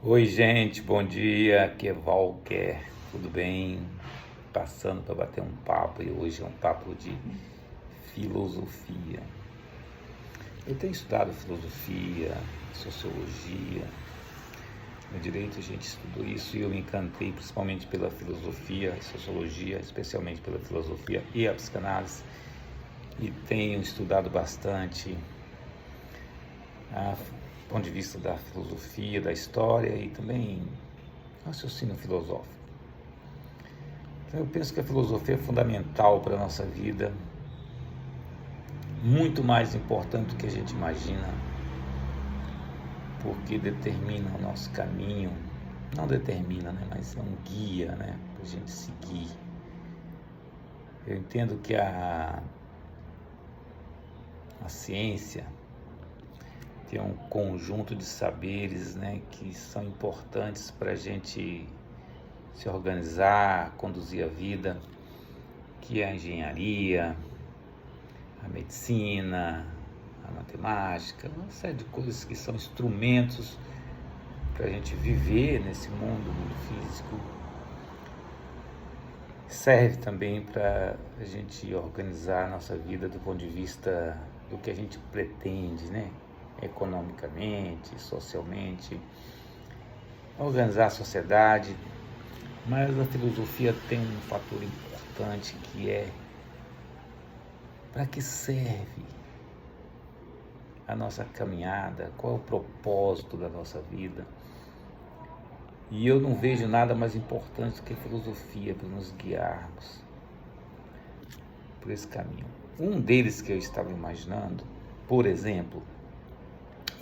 Oi, gente, bom dia. Aqui é Walker, tudo bem? Passando para bater um papo e hoje é um papo de filosofia. Eu tenho estudado filosofia, sociologia, no direito a gente estudou isso e eu me encantei principalmente pela filosofia e sociologia, especialmente pela filosofia e a psicanálise, e tenho estudado bastante do ponto de vista da filosofia, da história e também raciocínio filosófico. Então eu penso que a filosofia é fundamental para a nossa vida, muito mais importante do que a gente imagina, porque determina o nosso caminho, não determina, mas é um guia, para a gente seguir. Eu entendo que a ciência tem um conjunto de saberes, que são importantes para a gente se organizar, conduzir a vida, que é a engenharia, a medicina, a matemática, uma série de coisas que são instrumentos para a gente viver nesse mundo físico. Serve também para a gente organizar a nossa vida do ponto de vista do que a gente pretende, economicamente, socialmente, organizar a sociedade. Mas a filosofia tem um fator importante que é para que serve a nossa caminhada, qual é o propósito da nossa vida. E eu não vejo nada mais importante do que a filosofia para nos guiarmos por esse caminho. Um deles que eu estava imaginando, por exemplo,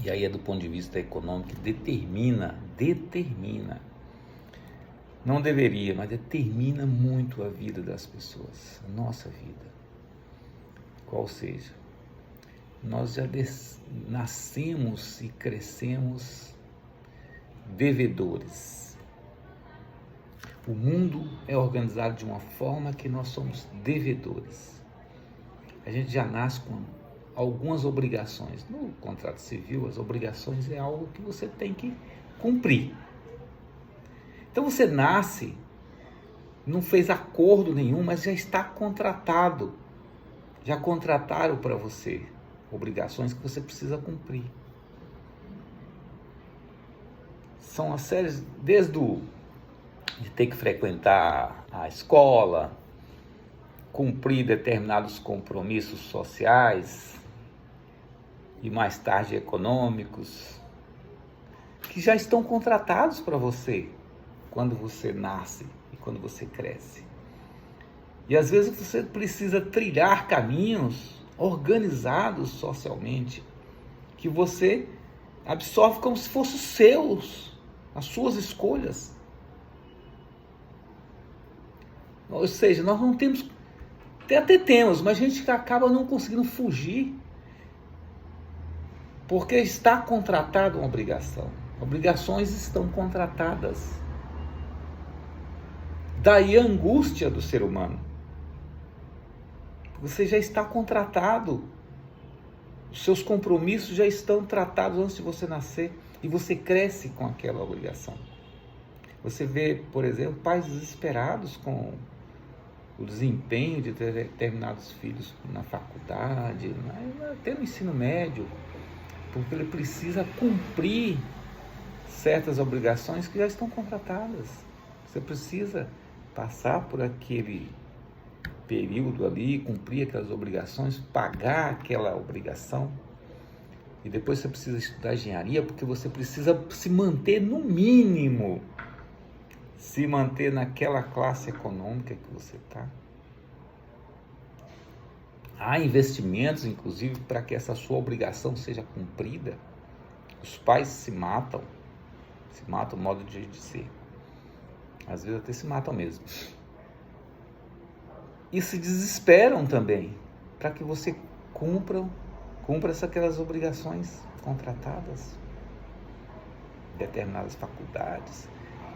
e aí é do ponto de vista econômico, determina, não deveria, mas determina muito a vida das pessoas, a nossa vida. Qual seja, nós já nascemos e crescemos devedores. O mundo é organizado de uma forma que nós somos devedores. A gente já nasce com algumas obrigações. No contrato civil, as obrigações é algo que você tem que cumprir. Então você nasce, não fez acordo nenhum, mas já está contratado. Já contrataram para você obrigações que você precisa cumprir. São as séries, desde de ter que frequentar a escola, cumprir determinados compromissos sociais e mais tarde econômicos, que já estão contratados para você quando você nasce e quando você cresce. E às vezes você precisa trilhar caminhos organizados socialmente, que você absorve como se fossem seus, as suas escolhas. Ou seja, nós não temos, até temos, mas a gente acaba não conseguindo fugir, porque está contratada uma obrigação. Obrigações estão contratadas. Daí a angústia do ser humano. Você já está contratado. Os seus compromissos já estão tratados antes de você nascer. E você cresce com aquela obrigação. Você vê, por exemplo, pais desesperados com o desempenho de determinados filhos na faculdade, até no ensino médio, porque ele precisa cumprir certas obrigações que já estão contratadas. Você precisa passar por aquele período ali, cumprir aquelas obrigações, pagar aquela obrigação, e depois você precisa estudar engenharia, porque você precisa se manter no mínimo, se manter naquela classe econômica que você está. Há investimentos, inclusive, para que essa sua obrigação seja cumprida. Os pais se matam o modo de ser. Às vezes até se matam mesmo. E se desesperam também, para que você cumpra aquelas obrigações contratadas. Determinadas faculdades,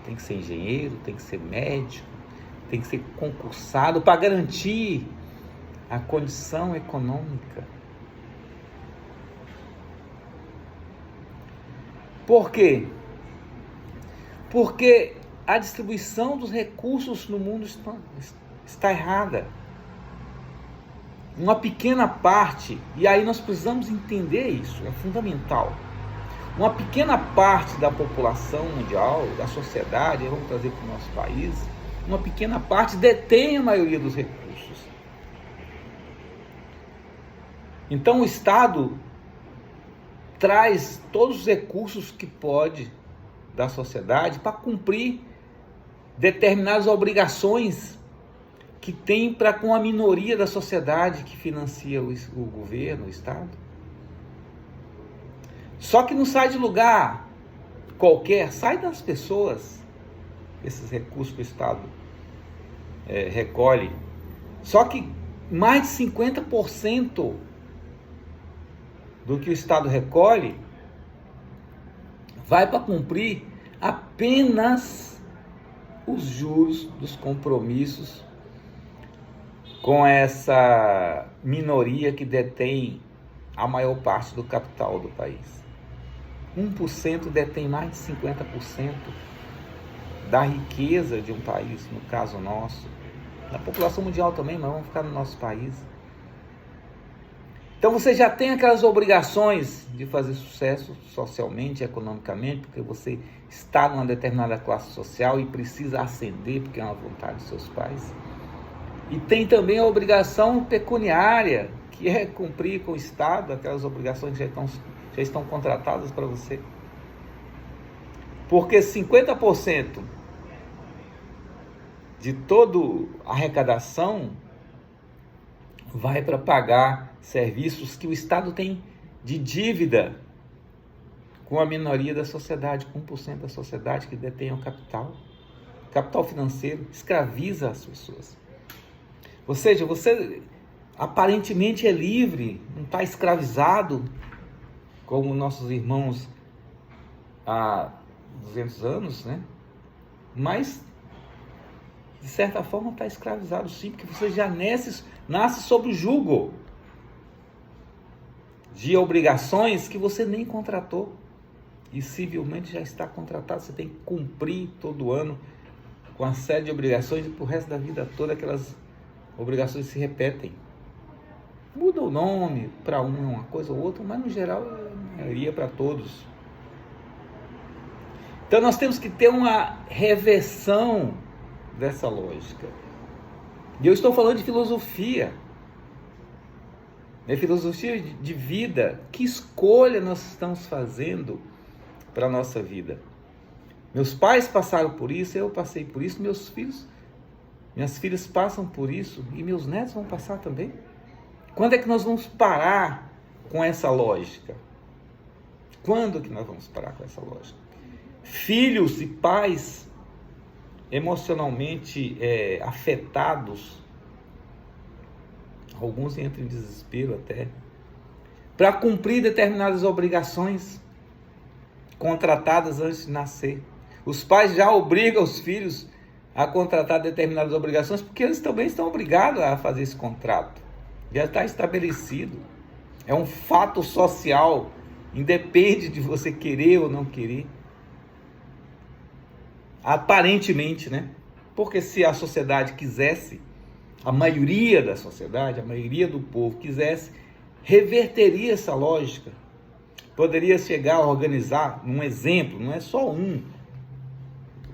tem que ser engenheiro, tem que ser médico, tem que ser concursado para garantir a condição econômica. Por quê? Porque a distribuição dos recursos no mundo está errada. Uma pequena parte, e aí nós precisamos entender isso, é fundamental. Uma pequena parte da população mundial, da sociedade, vamos trazer para o nosso país, uma pequena parte detém a maioria dos recursos. Então o Estado traz todos os recursos que pode da sociedade para cumprir determinadas obrigações que tem para com a minoria da sociedade que financia o governo, o Estado. Só que não sai de lugar qualquer, sai das pessoas, esses recursos que o Estado recolhe. Só que mais de 50% do que o Estado recolhe vai para cumprir apenas os juros dos compromissos com essa minoria que detém a maior parte do capital do país. 1% detém mais de 50% da riqueza de um país, no caso nosso, da população mundial também, mas vamos ficar no nosso país. Então você já tem aquelas obrigações de fazer sucesso socialmente, economicamente, porque você está numa determinada classe social e precisa ascender, porque é uma vontade dos seus pais. E tem também a obrigação pecuniária, que é cumprir com o Estado, aquelas obrigações que já estão contratadas para você. Porque 50% de toda a arrecadação vai para pagar serviços que o Estado tem de dívida com a minoria da sociedade, com 1% da sociedade que detém o capital. O capital financeiro escraviza as pessoas. Ou seja, você aparentemente é livre, não está escravizado, como nossos irmãos há 200 anos, né? Mas, de certa forma, está escravizado sim, porque você já nasce sob o jugo de obrigações que você nem contratou. E civilmente já está contratado, você tem que cumprir todo ano com uma série de obrigações e para o resto da vida toda aquelas obrigações se repetem. Muda o nome para uma coisa ou outra, mas no geral é para todos. Então nós temos que ter uma reversão dessa lógica. E eu estou falando de filosofia. Filosofia de vida. Que escolha nós estamos fazendo para a nossa vida? Meus pais passaram por isso, eu passei por isso, minhas filhas passam por isso e meus netos vão passar também. Quando é que nós vamos parar com essa lógica? Quando que nós vamos parar com essa lógica? Filhos e pais emocionalmente afetados, alguns entram em desespero até, para cumprir determinadas obrigações contratadas antes de nascer. Os pais já obrigam os filhos a contratar determinadas obrigações porque eles também estão obrigados a fazer esse contrato. Já está estabelecido. É um fato social, independe de você querer ou não querer. Aparentemente, né? Porque se a sociedade quisesse, a maioria da sociedade, a maioria do povo quisesse, reverteria essa lógica. Poderia chegar a organizar um exemplo, não é só um.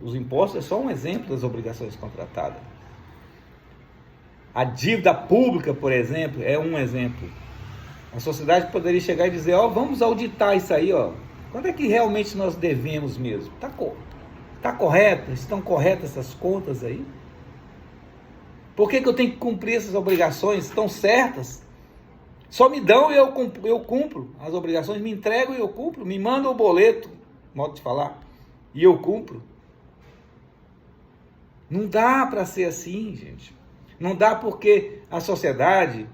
Os impostos é só um exemplo das obrigações contratadas. A dívida pública, por exemplo, é um exemplo. A sociedade poderia chegar e dizer, vamos auditar isso aí, quanto é que realmente nós devemos mesmo? Está correto? Estão corretas essas contas aí? Por que eu tenho que cumprir essas obrigações? Estão certas? Só me dão e eu cumpro as obrigações, me entregam e eu cumpro, me mandam o boleto, modo de falar, e eu cumpro. Não dá para ser assim, gente. Não dá porque a sociedade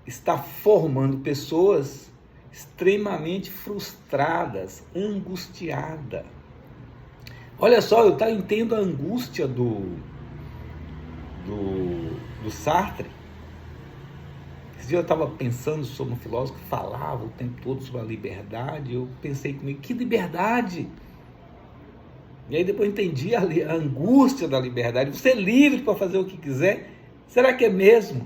está formando pessoas extremamente frustradas, angustiadas. Olha só, eu entendo a angústia do Sartre. Esse dia eu estava pensando sobre um filósofo que falava o tempo todo sobre a liberdade. Eu pensei comigo, que liberdade? E aí depois eu entendi a angústia da liberdade. Você é livre para fazer o que quiser. Será que é mesmo?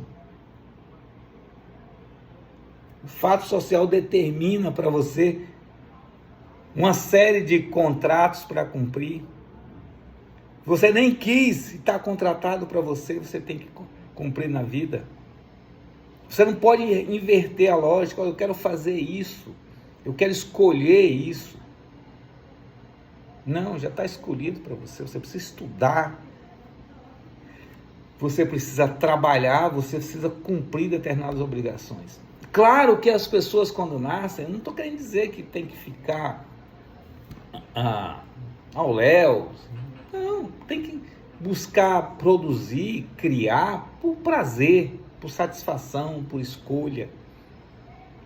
O fato social determina para você uma série de contratos para cumprir. Você nem quis e está contratado para você, você tem que cumprir na vida. Você não pode inverter a lógica. Eu quero fazer isso, eu quero escolher isso. Não, já está escolhido para você. Você precisa estudar, você precisa trabalhar, você precisa cumprir determinadas obrigações. Claro que as pessoas quando nascem, eu não estou querendo dizer que tem que ficar ao léu. Não, tem que buscar produzir, criar por prazer, por satisfação, por escolha.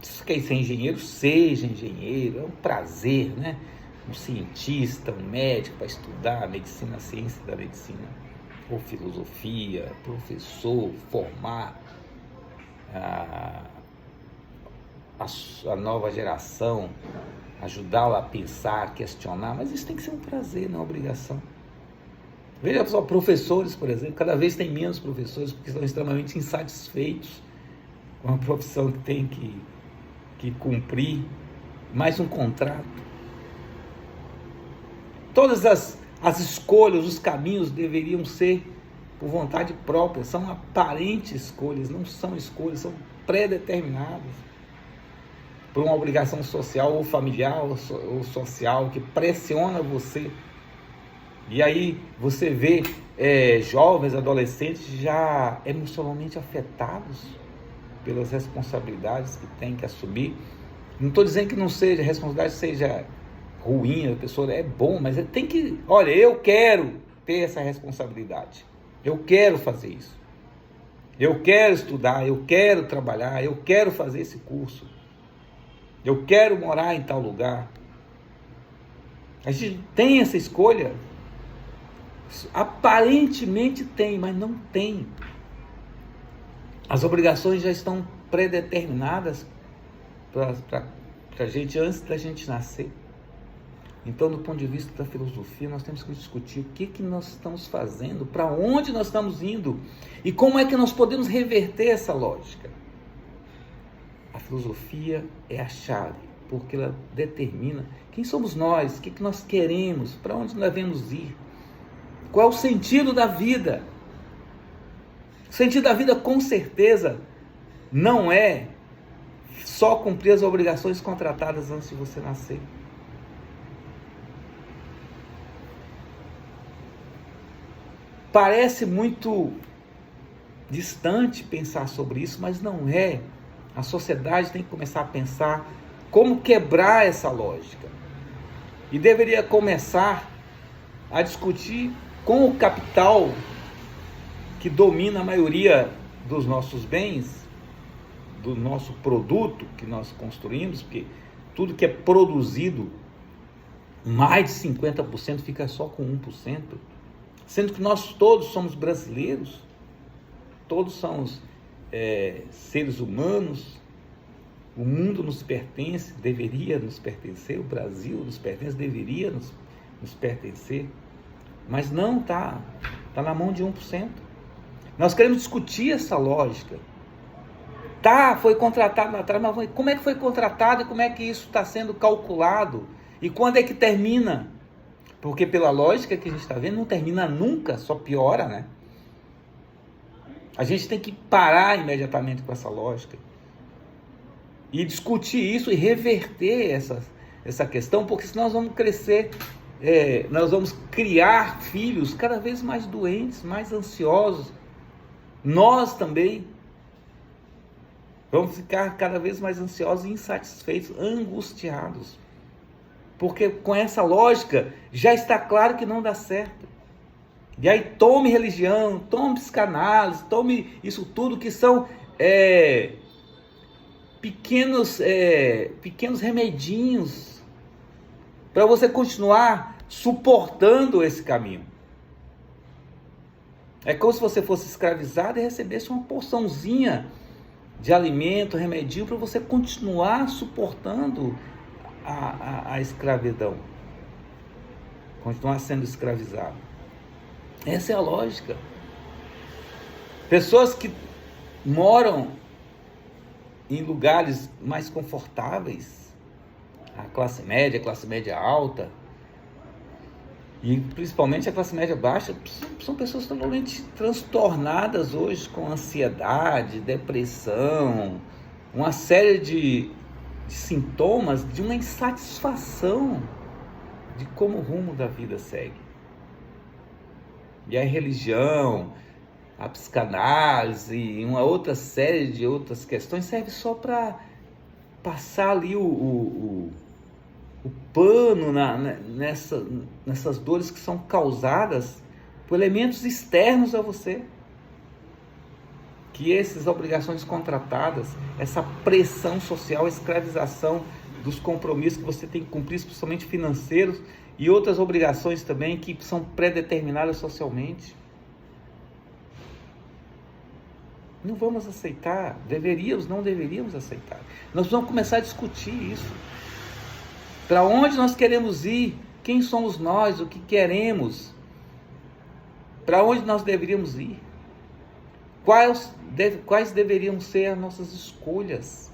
Se você quer ser engenheiro, seja engenheiro, é um prazer, né? Um cientista, um médico para estudar medicina, a ciência da medicina, ou filosofia, professor, formar a nova geração, ajudá-la a pensar, questionar, mas isso tem que ser um prazer, não é uma obrigação. Veja só, professores, por exemplo, cada vez tem menos professores porque estão extremamente insatisfeitos com a profissão que tem que cumprir, mais um contrato. Todas as escolhas, os caminhos deveriam ser por vontade própria, são aparentes escolhas, não são escolhas, são pré-determinadas por uma obrigação social ou familiar ou social que pressiona você. E aí você vê jovens, adolescentes já emocionalmente afetados pelas responsabilidades que tem que assumir. Não estou dizendo que não seja, a responsabilidade seja ruim, a pessoa é bom, mas tem que, olha, eu quero ter essa responsabilidade, eu quero fazer isso, eu quero estudar, eu quero trabalhar, eu quero fazer esse curso, eu quero morar em tal lugar. A gente tem essa escolha, aparentemente tem, mas não tem. As obrigações já estão predeterminadas para a gente antes da gente nascer. Então, do ponto de vista da filosofia, nós temos que discutir o que nós estamos fazendo, para onde nós estamos indo e como é que nós podemos reverter essa lógica. A filosofia é a chave, porque ela determina quem somos nós, o que nós queremos, para onde nós devemos ir, qual é o sentido da vida. O sentido da vida, com certeza, não é só cumprir as obrigações contratadas antes de você nascer. Parece muito distante pensar sobre isso, mas não é. A sociedade tem que começar a pensar como quebrar essa lógica. E deveria começar a discutir com o capital que domina a maioria dos nossos bens, do nosso produto que nós construímos, porque tudo que é produzido, mais de 50% fica só com 1%. Sendo que nós todos somos brasileiros, todos somos seres humanos, o mundo nos pertence, deveria nos pertencer, o Brasil nos pertence, deveria nos pertencer, mas não está na mão de 1%. Nós queremos discutir essa lógica. Foi contratado lá atrás, mas como é que foi contratado e como é que isso está sendo calculado? E quando é que termina? Porque pela lógica que a gente está vendo, não termina nunca, só piora, né? A gente tem que parar imediatamente com essa lógica e discutir isso e reverter essa questão, porque senão nós vamos crescer, nós vamos criar filhos cada vez mais doentes, mais ansiosos. Nós também vamos ficar cada vez mais ansiosos, insatisfeitos, angustiados. Porque com essa lógica já está claro que não dá certo. E aí tome religião, tome psicanálise, tome isso tudo que são pequenos remedinhos para você continuar suportando esse caminho. É como se você fosse escravizado e recebesse uma porçãozinha de alimento, remedinho, para você continuar suportando a escravidão. continuar sendo escravizado. Essa é a lógica. Pessoas que moram em lugares mais confortáveis, a classe média alta, e principalmente a classe média baixa, são pessoas totalmente transtornadas hoje com ansiedade, depressão, uma série de sintomas de uma insatisfação de como o rumo da vida segue. E a religião, a psicanálise e uma outra série de outras questões serve só para passar ali o pano nessas dores que são causadas por elementos externos a você. Que essas obrigações contratadas, essa pressão social, a escravização dos compromissos que você tem que cumprir, principalmente financeiros, e outras obrigações também que são pré-determinadas socialmente. Não vamos aceitar, não deveríamos aceitar. Nós vamos começar a discutir isso. Para onde nós queremos ir? Quem somos nós? O que queremos? Para onde nós deveríamos ir? Quais deveriam ser as nossas escolhas?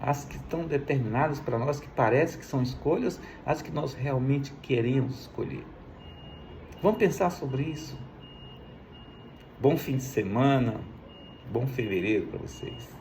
As que estão determinadas para nós, que parece que são escolhas, as que nós realmente queremos escolher. Vamos pensar sobre isso. Bom fim de semana, bom fevereiro para vocês.